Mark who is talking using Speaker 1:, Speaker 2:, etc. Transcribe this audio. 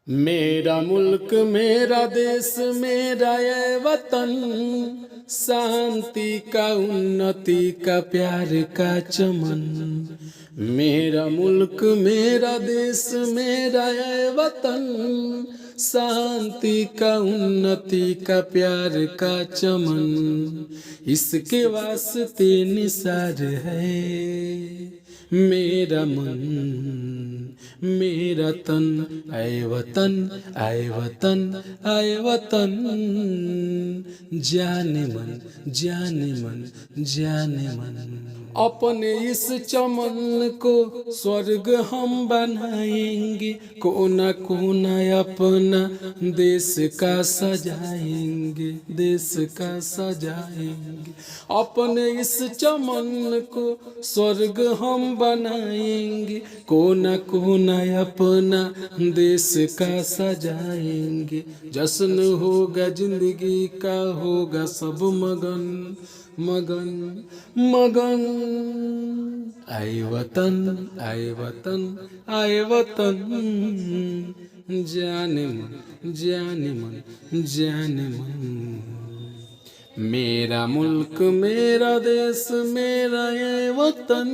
Speaker 1: मेरा मुल्क मेरा देश मेरा ये वतन, शांति का उन्नति का प्यार का चमन। मेरा मुल्क मेरा देश मेरा ये वतन, शांति का उन्नति का प्यार का चमन। इसके वास्ते निसार है मेरा मन मेरा तन। आए वतन आए वतन आए वतन, जाने मन जाने मन जाने मन। अपने इस चमन को स्वर्ग हम बनाएंगे, कोना कोना अपना देश का सजाएंगे, देश का सजाएंगे। अपने इस चमन को स्वर्ग हम बनाएंगे, कोना कोना अपना देश का सजाएंगे। जश्न होगा जिंदगी का, होगा सब मगन मगन मगन। आए वतन आए वतन आए वतन, जाने मन जाने मन जाने मन। मेरा मुल्क मेरा देश मेरा ये वतन।